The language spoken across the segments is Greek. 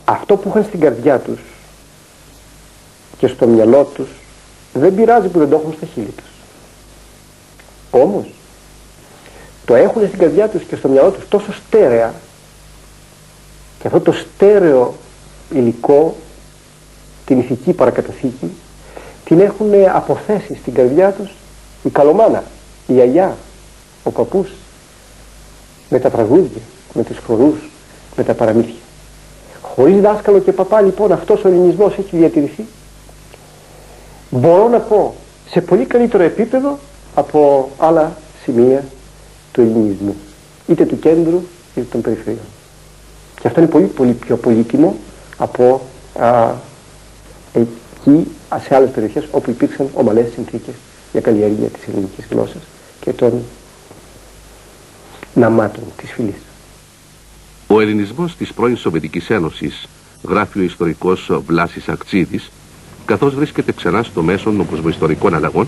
αυτό που είχαν στην καρδιά τους και στο μυαλό τους δεν πειράζει που δεν το έχουν στα χείλη τους. Όμως το έχουν στην καρδιά τους και στο μυαλό τους τόσο στέρεα, και αυτό το στέρεο υλικό, την ηθική παρακαταθήκη, την έχουν αποθέσει στην καρδιά τους η καλομάνα, η γιαγιά, ο παππούς, με τα τραγούδια, με τους χορούς, με τα παραμύθια. Χωρίς δάσκαλο και παπά λοιπόν αυτός ο ελληνισμός έχει διατηρηθεί, μπορώ να πω, σε πολύ καλύτερο επίπεδο από άλλα σημεία του ελληνισμού, είτε του κέντρου είτε των περιφερειών. Και αυτό είναι πολύ πολύ πιο πολύτιμο από εκεί, σε άλλες περιοχές όπου υπήρξαν ομαλές συνθήκες για καλλιέργεια της ελληνικής γλώσσας και των ναμάτων της φυλής. Ο ελληνισμός της πρώην Σοβιετικής Ένωσης, γράφει ο ιστορικός Βλάσης Ακτσίδης, καθώς βρίσκεται ξανά στο μέσον των κοσμοϊστορικών αλλαγών,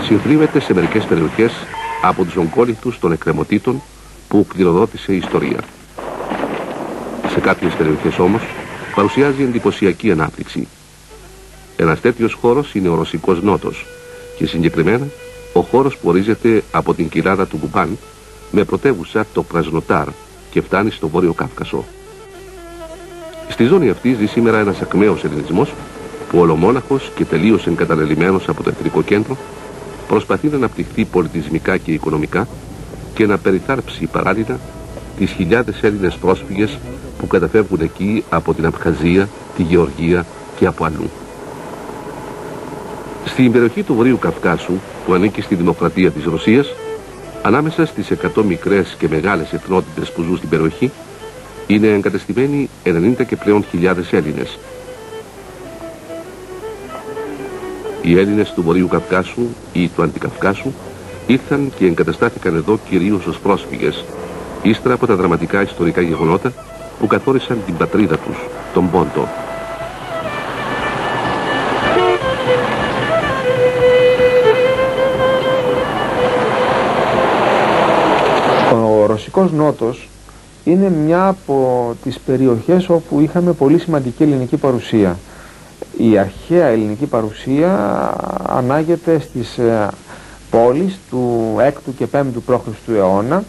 συνθρίβεται σε μερικές περιοχές από τους ογκόληθους των εκκρεμωτήτων που κληροδότησε η ιστορία. Σε κάποιες περιοχές όμως παρουσιάζει εντυπωσιακή ανάπτυξη. Ένας τέτοιος χώρος είναι ο Ρωσικός Νότος και συγκεκριμένα ο χώρος που ορίζεται από την κοιλάδα του Κουπάν με πρωτεύουσα το Κρασνοτάρ και φτάνει στο Βόρειο Κάφκασο. Στη ζώνη αυτή ζει σήμερα ένας ακμαίος ελληνισμός που ολομόναχος και τελείως εγκαταλελειμμένος από το εθνικό κέντρο προσπαθεί να αναπτυχθεί πολιτισμικά και οικονομικά και να περιθάρψει παράλληλα τις χιλιάδες Έλληνες πρόσφυγες που καταφεύγουν εκεί από την Абχαζία, τη Γεωργία και από αλλού. Στην περιοχή του Βορείου Καυκάσου, που ανήκει στη Δημοκρατία της Ρωσίας, ανάμεσα στις 100 μικρές και μεγάλες εθνότητες που ζουν στην περιοχή, είναι εγκατεστημένοι 90 και πλέον χιλιάδες Έλληνες. Οι Έλληνες του Βορείου Καυκάσου ή του Αντικαυκάσου ήρθαν και εγκαταστάθηκαν εδώ κυρίως ως πρόσφυγες, ύστερα από τα δραματικά ιστορικά γεγονότα που καθόρισαν την πατρίδα τους, τον Πόντο. Ο Ρωσικός Νότος είναι μια από τις περιοχές όπου είχαμε πολύ σημαντική ελληνική παρουσία. Η αρχαία ελληνική παρουσία ανάγεται στις πόλεις του 6ου και 5ου π.Χ. αιώνα,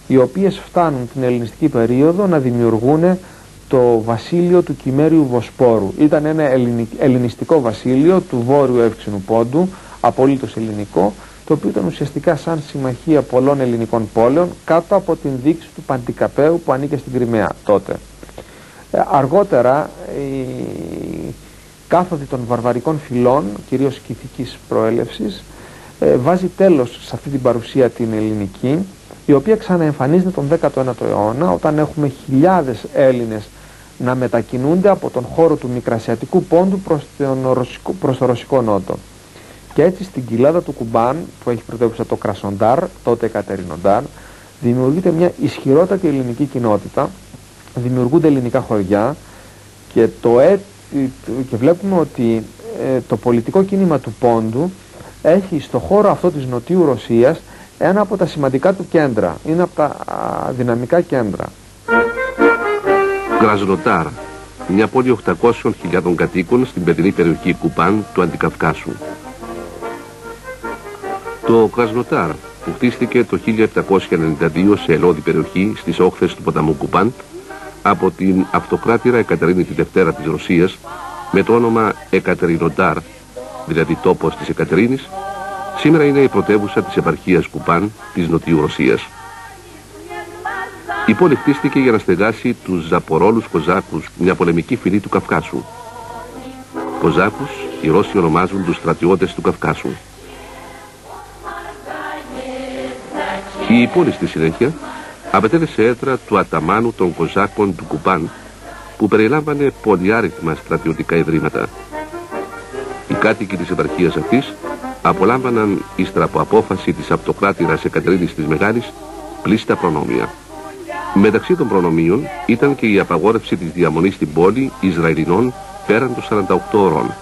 οι οποίες φτάνουν την ελληνιστική περίοδο να δημιουργούν το βασίλειο του Κυμέριου Βοσπόρου. Ήταν ένα ελληνιστικό βασίλειο του Βόρειου Εύξηνου Πόντου, απολύτως ελληνικό, το οποίο ήταν ουσιαστικά σαν συμμαχία πολλών ελληνικών πόλεων κάτω από την δίκτυα του Παντικαπαίου που ανήκε στην Κριμαία τότε. Αργότερα η κάθοδη των βαρβαρικών φυλών, κυρίως σκυθικής προέλευσης, βάζει τέλος σε αυτή την παρουσία την ελληνική, η οποία ξαναεμφανίζεται τον 19ο αιώνα, όταν έχουμε χιλιάδες Έλληνες να μετακινούνται από τον χώρο του Μικρασιατικού Πόντου προς το Ρωσικό Νότο. Και έτσι στην κοιλάδα του Κουμπάν, που έχει πρωτεύουσα το Κρασνοντάρ, τότε Εκατερινοντάρ, δημιουργείται μια ισχυρότατη ελληνική κοινότητα, δημιουργούνται ελληνικά χωριά και, και βλέπουμε ότι το πολιτικό κίνημα του Πόντου έχει στο χώρο αυτό της Νοτιού Ρωσίας ένα από τα σημαντικά του κέντρα, είναι από τα δυναμικά κέντρα. Κρασνοτάρ, μια πόλη 800.000 κατοίκων στην παιδινή περιοχή Κουπάν του Αντικαυκάσου. Το Κρασνοτάρ, που χτίστηκε το 1792 σε ελώδη περιοχή στις όχθες του ποταμού Κουπάν από την αυτοκράτηρα Εκατερίνη τη Δευτέρα της Ρωσίας με το όνομα Εκατερινοντάρ, δηλαδή τόπος της Εκατερίνης, σήμερα είναι η πρωτεύουσα της επαρχίας Κουπάν της Νοτιού Ρωσίας. Η πόλη χτίστηκε για να στεγάσει τους Ζαπορόλους Κοζάκους, μια πολεμική φυλή του Καυκάσου. Κοζάκους οι Ρώσοι ονομάζουν τους στρατιώτες του Καυκάσου. Η πόλη στη συνέχεια απετέλεσε έδρα του αταμάνου των Κοζάκων του Κουπάν, που περιλάμβανε πολυάριθμα στρατιωτικά ιδρύματα. Οι κάτοικοι της επαρχίας αυτής απολάμβαναν, ύστερα από απόφαση της αυτοκράτηρας Εκατερίνης της Μεγάλης, πλήστα προνόμια. Μεταξύ των προνομίων ήταν και η απαγόρευση της διαμονής στην πόλη Ισραηλινών πέραν των 48 ώρων.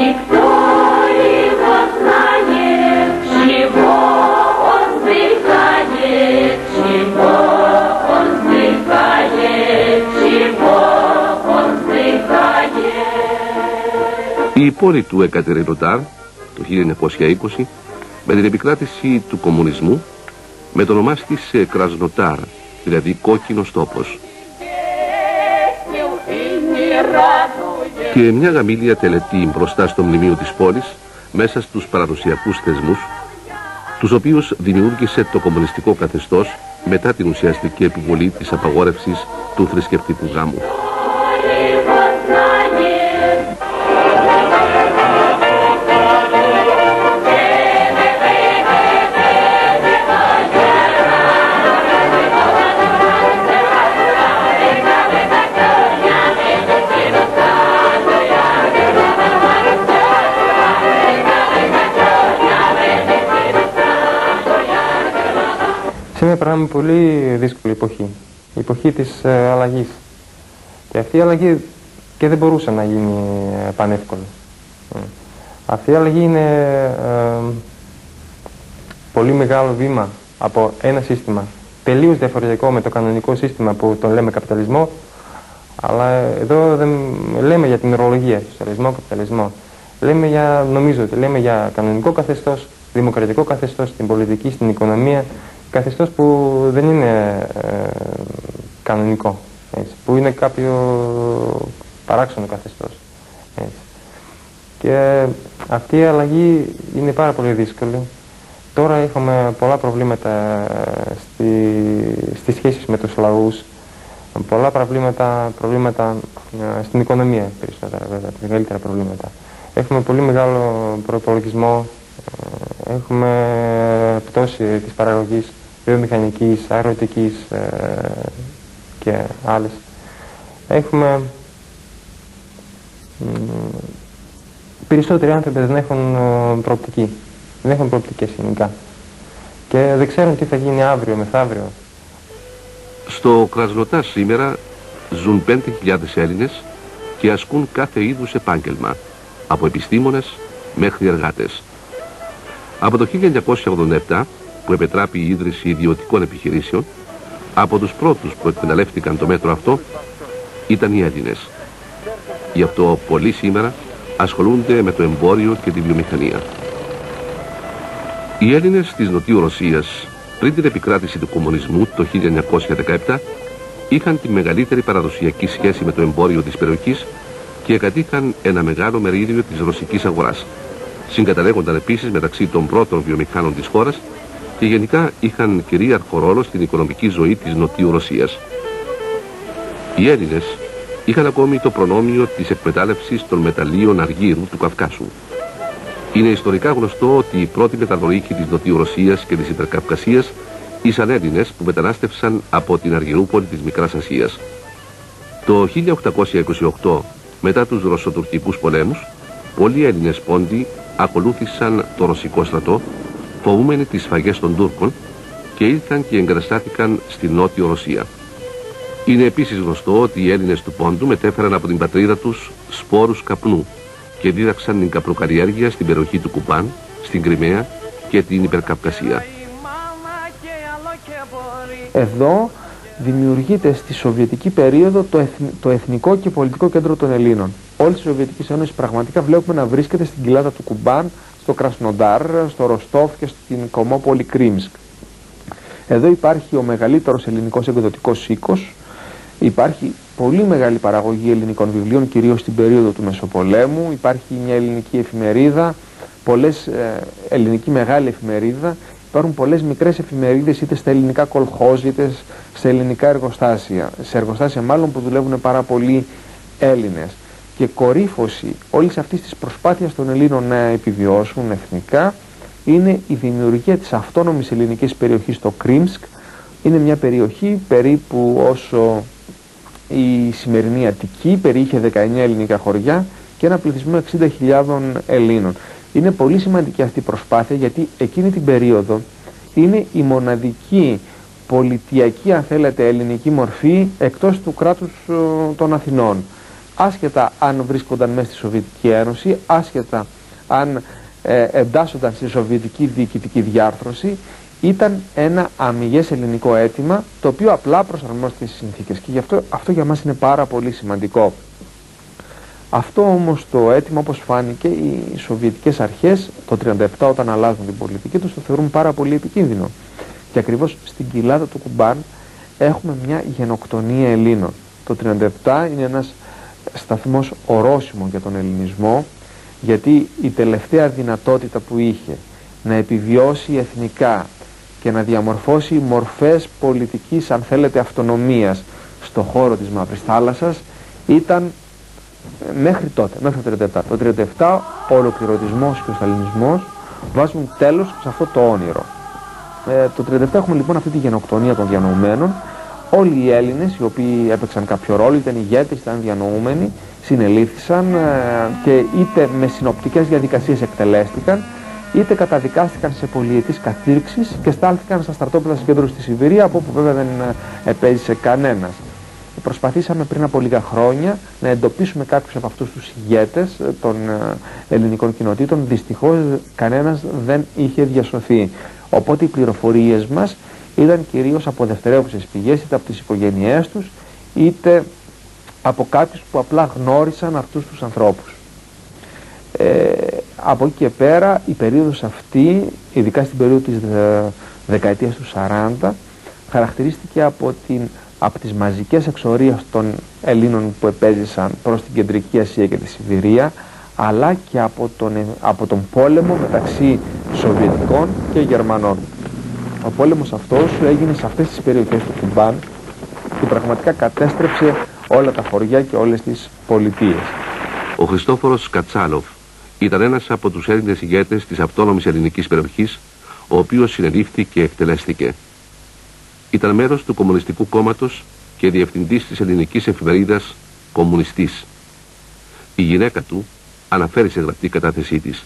Никто его знает. Η πόλη του Εκατερινοτάρ το 1920 με την επικράτηση του κομμουνισμού μετονομάστηκε Κρασνοτάρ, δηλαδή κόκκινος τόπος. Και μια γαμήλια τελετή μπροστά στο μνημείο της πόλης, μέσα στους παραδοσιακούς θεσμούς, τους οποίους δημιούργησε το κομμουνιστικό καθεστώς μετά την ουσιαστική επιβολή της απαγόρευσης του θρησκευτικού γάμου. Σήμερα περνάμε πολύ δύσκολη εποχή, η εποχή της αλλαγής. Και αυτή η αλλαγή και δεν μπορούσε να γίνει πανεύκολη. Αυτή η αλλαγή είναι πολύ μεγάλο βήμα από ένα σύστημα τελείως διαφορετικό με το κανονικό σύστημα που τον λέμε καπιταλισμό, αλλά εδώ δεν λέμε για την ορολογία, σοσιαλισμό, καπιταλισμό. Νομίζω ότι λέμε για κανονικό καθεστώς, δημοκρατικό καθεστώς, στην πολιτική, στην οικονομία, καθεστώς που δεν είναι κανονικό, έτσι, που είναι κάποιο παράξενο καθεστώς. Έτσι. Και αυτή η αλλαγή είναι πάρα πολύ δύσκολη. Τώρα έχουμε πολλά προβλήματα στις σχέσεις με τους λαούς, πολλά προβλήματα στην οικονομία περισσότερα βέβαια, μεγαλύτερα προβλήματα. Έχουμε πολύ μεγάλο προϋπολογισμό, έχουμε πτώση της παραγωγής βιομηχανικής, αεροτικής και άλλες. Έχουμε περισσότεροι άνθρωποι δεν έχουν προοπτική, δεν έχουν προοπτικές γενικά και δεν ξέρουν τι θα γίνει αύριο, μεθαύριο. Στο Κρασνοτάρ σήμερα ζουν 5.000 Έλληνες και ασκούν κάθε είδους επάγγελμα, από επιστήμονες μέχρι εργάτες. Από το 1987 που επετράπη η ίδρυση ιδιωτικών επιχειρήσεων, από τους πρώτους που εκμεταλλεύτηκαν το μέτρο αυτό ήταν οι Έλληνες. Γι' αυτό πολλοί σήμερα ασχολούνται με το εμπόριο και τη βιομηχανία. Οι Έλληνες της Νοτιού Ρωσίας πριν την επικράτηση του κομμουνισμού το 1917 είχαν τη μεγαλύτερη παραδοσιακή σχέση με το εμπόριο της περιοχής και κατήχαν ένα μεγάλο μερίδιο της ρωσικής αγοράς. Συγκαταλέγονταν επίσης μεταξύ των πρώτων βιομηχάνων της χώρας και γενικά είχαν κυρίαρχο ρόλο στην οικονομική ζωή της Νοτιού Ρωσίας. Οι Έλληνες είχαν ακόμη το προνόμιο της εκμετάλλευσης των μεταλλίων αργύρου του Καυκάσου. Είναι ιστορικά γνωστό ότι οι πρώτοι μεταδροοίκοι της Νοτιού Ρωσίας και της Υπερκαυκασίας ήσαν Έλληνες που μετανάστευσαν από την Αργυρούπολη της Μικράς Ασίας. Το 1828, μετά τους Ρωσοτουρκικούς πολέμους, πολλοί Έλληνες πόντοι ακολούθησαν το ρωσικό στρατό, φοβούμενοι τις σφαγές των Τούρκων, και ήρθαν και εγκαταστάθηκαν στη Νότιο Ρωσία. Είναι επίσης γνωστό ότι οι Έλληνες του Πόντου μετέφεραν από την πατρίδα τους σπόρους καπνού και δίδαξαν την καπνοκαλλιέργεια στην περιοχή του Κουπάν, στην Κριμαία και την Υπερκαυκασία. Εδώ δημιουργείται στη Σοβιετική περίοδο το Εθνικό και Πολιτικό Κέντρο των Ελλήνων. Όλη τη Σοβιετική Ένωση πραγματικά βλέπουμε να βρίσκεται στην κοιλάδα του Κουμπάν, στο Κρασνοντάρ, στο Ροστόφ και στην κομμόπολη Κρίμσκ. Εδώ υπάρχει ο μεγαλύτερος ελληνικός εκδοτικός οίκος, υπάρχει πολύ μεγάλη παραγωγή ελληνικών βιβλίων, κυρίως στην περίοδο του Μεσοπολέμου, υπάρχει μια ελληνική εφημερίδα, ελληνική μεγάλη εφημερίδα, υπάρχουν πολλές μικρές εφημερίδες είτε στα ελληνικά κολχόζ είτε σε ελληνικά εργοστάσια, σε εργοστάσια μάλλον που δουλεύουν πάρα πολλοί Έλληνες. Και κορύφωση όλης αυτής της προσπάθειας των Ελλήνων να επιβιώσουν εθνικά είναι η δημιουργία της αυτόνομης ελληνικής περιοχής στο Κρίμσκ. Είναι μια περιοχή περίπου όσο η σημερινή Αττική, περιείχε 19 ελληνικά χωριά και ένα πληθυσμό 60.000 Ελλήνων. Είναι πολύ σημαντική αυτή η προσπάθεια γιατί εκείνη την περίοδο είναι η μοναδική πολιτιακή, αν θέλετε, ελληνική μορφή εκτός του κράτους των Αθηνών. Άσχετα αν βρίσκονταν μέσα στη Σοβιετική Ένωση, άσχετα αν εντάσσονταν στη Σοβιετική διοικητική διάρθρωση, ήταν ένα αμιγές ελληνικό αίτημα το οποίο απλά προσαρμόστηκε στις συνθήκες και γι' αυτό για μας είναι πάρα πολύ σημαντικό. Αυτό όμως το αίτημα, όπως φάνηκε, οι Σοβιετικές αρχές το 1937 όταν αλλάζουν την πολιτική τους το θεωρούν πάρα πολύ επικίνδυνο. Και ακριβώς στην κοιλάδα του Κουμπάν έχουμε μια γενοκτονία Ελλήνων. Το 1937 είναι ένας σταθμός ορόσημο για τον ελληνισμό, γιατί η τελευταία δυνατότητα που είχε να επιβιώσει εθνικά και να διαμορφώσει μορφές πολιτικής, αν θέλετε, αυτονομίας στο χώρο της Μαύρης Θάλασσας ήταν μέχρι τότε, μέχρι το 1937. Το 1937 ο ολοκληρωτισμός και ο σταλινισμός βάζουν τέλος σε αυτό το όνειρο. Το 1937 έχουμε λοιπόν αυτή τη γενοκτονία των διανοουμένων. Όλοι οι Έλληνες οι οποίοι έπαιξαν κάποιο ρόλο, ήταν ηγέτες, ήταν διανοούμενοι, συνελήφθησαν και είτε με συνοπτικές διαδικασίες εκτελέστηκαν, είτε καταδικάστηκαν σε πολυετής κατήρξεις και στάλθηκαν στα στρατόπεδα συγκέντρωσης στη Σιβηρία, από όπου βέβαια δεν επέζησε κανένας. Προσπαθήσαμε πριν από λίγα χρόνια να εντοπίσουμε κάποιους από αυτούς τους ηγέτες των ελληνικών κοινοτήτων. Δυστυχώς κανένας δεν είχε διασωθεί. Οπότε οι πληροφορίες μας ήταν κυρίως από δευτερεύουσες πηγές, είτε από τις οικογένειές τους, είτε από κάποιους που απλά γνώρισαν αυτούς τους ανθρώπους. Από εκεί και πέρα η περίοδος αυτή, ειδικά στην περίοδο της δεκαετίας του 40, χαρακτηρίστηκε από τις μαζικές εξορίες των Ελλήνων που επέζησαν προς την Κεντρική Ασία και τη Σιβηρία, αλλά και από τον πόλεμο μεταξύ Σοβιετικών και Γερμανών. Ο πόλεμος αυτός έγινε σε αυτές τις περιοχές του Κουμπάν και πραγματικά κατέστρεψε όλα τα χωριά και όλες τις πολιτείες. Ο Χριστόφορος Κατσάλοφ ήταν ένας από τους Έλληνες ηγέτες της αυτόνομης ελληνικής περιοχής, ο οποίος συνελήφθη και εκτελέστηκε. Ήταν μέρος του Κομμουνιστικού Κόμματος και διευθυντής της ελληνικής εφημερίδας «Κομμουνιστής». Η γυναίκα του αναφέρει σε γραπτή κατάθεσή της: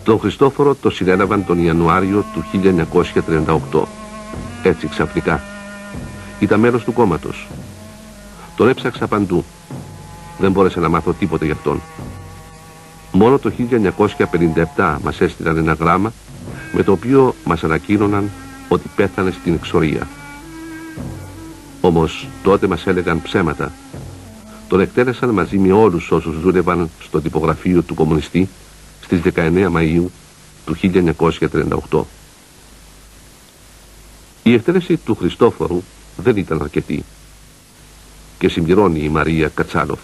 «Τον Χριστόφορο το συνέλαβαν τον Ιανουάριο του 1938. Έτσι ξαφνικά. Ήταν μέρος του κόμματος. Τον έψαξα παντού. Δεν μπόρεσα να μάθω τίποτε γι' αυτόν. Μόνο το 1957 μας έστειλαν ένα γράμμα με το οποίο μας ανακοίνωναν ότι πέθανε στην εξορία. Όμως τότε μας έλεγαν ψέματα. Τον εκτέλεσαν μαζί με όλους όσους δούλευαν στο τυπογραφείο του Κομμουνιστή στις 19 Μαΐου του 1938. Η εκτέλεση του Χριστόφορου δεν ήταν αρκετή. Και συμπληρώνει η Μαρία Κατσάλοφ: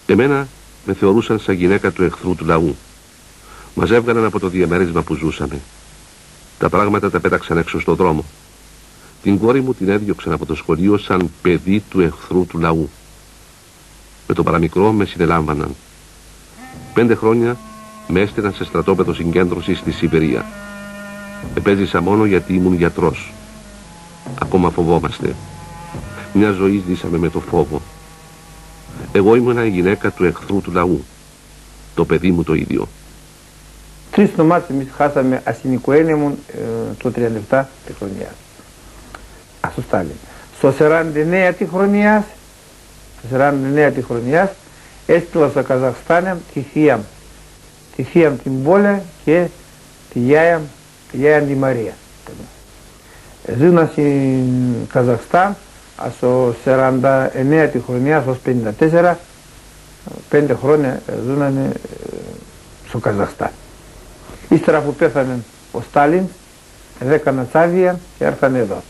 «Εμένα με θεωρούσαν σαν γυναίκα του εχθρού του λαού. Μας έβγαλαν από το διαμέρισμα που ζούσαμε. Τα πράγματα τα πέταξαν έξω στο δρόμο. Την κόρη μου την έδιωξαν από το σχολείο σαν παιδί του εχθρού του λαού. Με το παραμικρό με συνελάμβαναν. 5 χρόνια με έστειλαν σε στρατόπεδο συγκέντρωσης στη Σιβηρία. Επέζησα μόνο γιατί ήμουν γιατρός. Ακόμα φοβόμαστε. Μια ζωή ζήσαμε με το φόβο. Εγώ ήμουν η γυναίκα του εχθρού του λαού. Το παιδί μου το ίδιο». 3 εβδομάδες εμείς χάσαμε στην οικογένεια μου το 37 τη χρονιά. Στο Στάλιν. Στο 49 τη χρονιά έστειλα στο Καζαχστάν τη θεία μου την Πόλα και τη γιαγιά τη Μαρία. Ζήνα στην Καζαχστάν στο 49 τη χρονιά, στο 54, 5 χρόνια ζούνανε στο Καζαχστάν. Ύστερα που πέθανε ο Στάλιν, έκαναν τσάδια και έρθαν εδώ.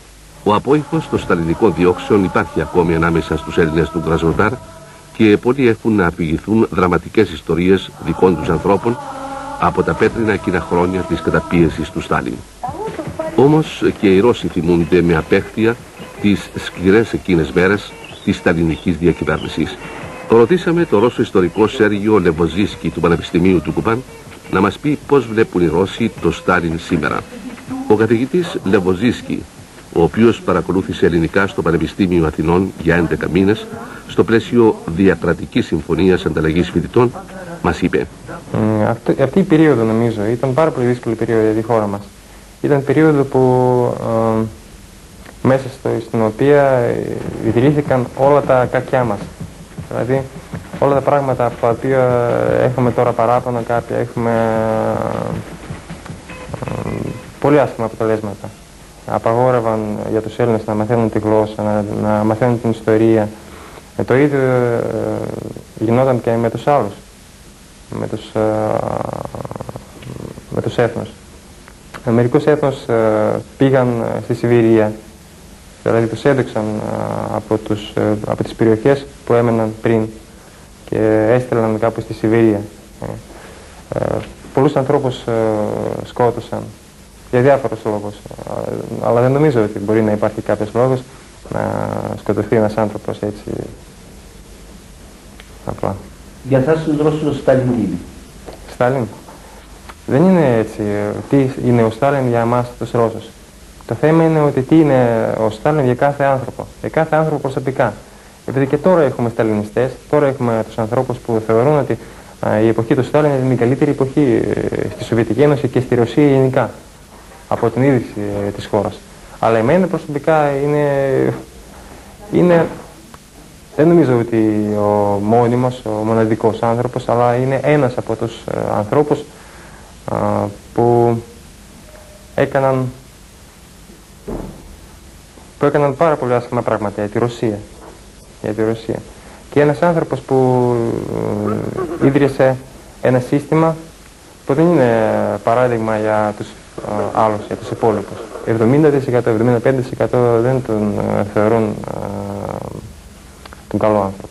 Ο απόϊχος των σταλινικών διώξεων υπάρχει ακόμη ανάμεσα στους Έλληνες του Κρασνοτάρ και πολλοί έχουν να αφηγηθούν δραματικές ιστορίες δικών τους ανθρώπων από τα πέτρινα εκείνα χρόνια της καταπίεσης του Στάλιν. Όμως και οι Ρώσοι θυμούνται με απέχθεια τις σκληρές εκείνες μέρες της σταλινικής διακυβέρνησης. Ρωτήσαμε τον Ρώσο ιστορικό Σέργιο Λεβοζίσκι του Πανεπιστημίου του Κουμπάν να μας πει πώς βλέπουν οι Ρώσοι το Στάλιν σήμερα. Ο καθηγητής Λεβοζίσκι, ο οποίος παρακολούθησε ελληνικά στο Πανεπιστήμιο Αθηνών για 11 μήνες, στο πλαίσιο διακρατικής συμφωνίας ανταλλαγής φοιτητών, μας είπε: Αυτή η περίοδο, νομίζω, ήταν πάρα πολύ δύσκολη περίοδο για τη χώρα μας. Ήταν περίοδο που μέσα στην οποία δηλήθηκαν όλα τα κακιά μας. Δηλαδή, όλα τα πράγματα από τα οποία έχουμε τώρα παράπονα κάποια, έχουμε πολύ άσχημα αποτελέσματα. Απαγόρευαν για τους Έλληνες να μαθαίνουν τη γλώσσα, να μαθαίνουν την ιστορία. Το ίδιο γινόταν και με τους άλλους, με τους έθνος. Μερικούς έθνος πήγαν στη Σιβηρία, δηλαδή τους έδειξαν από τις περιοχές που έμεναν πριν και έστελναν κάπου στη Σιβηρία. Πολλούς ανθρώπους σκότωσαν για διάφορους λόγους, αλλά δεν νομίζω ότι μπορεί να υπάρχει κάποιος λόγος να σκοτωθεί ένας άνθρωπος έτσι απλά. Για εσάς τους Ρώσους ο Στάλιν τι είναι? Στάλιν. Δεν είναι έτσι. Τι είναι ο Στάλιν για εμάς τους Ρώσους. Το θέμα είναι ότι τι είναι ο Στάλιν για κάθε άνθρωπο. Για κάθε άνθρωπο προσωπικά. Επειδή και τώρα έχουμε σταλινιστές, τώρα έχουμε τους ανθρώπους που θεωρούν ότι η εποχή του Στάλιν είναι η καλύτερη εποχή στη Σοβιετική Ένωση και στη Ρωσία γενικά. Από την ίδρυση της χώρας. Αλλά εμένα προσωπικά είναι δεν νομίζω ότι ο μόνιμος, ο μοναδικός άνθρωπος, αλλά είναι ένας από τους ανθρώπους που έκαναν πάρα πολύ άσχημα πράγματα για τη Ρωσία. Και ένας άνθρωπος που ίδρυσε ένα σύστημα που δεν είναι παράδειγμα για τους άλλους, για τους υπόλοιπους. 70%, 75% δεν τον θεωρούν τον καλό άνθρωπο.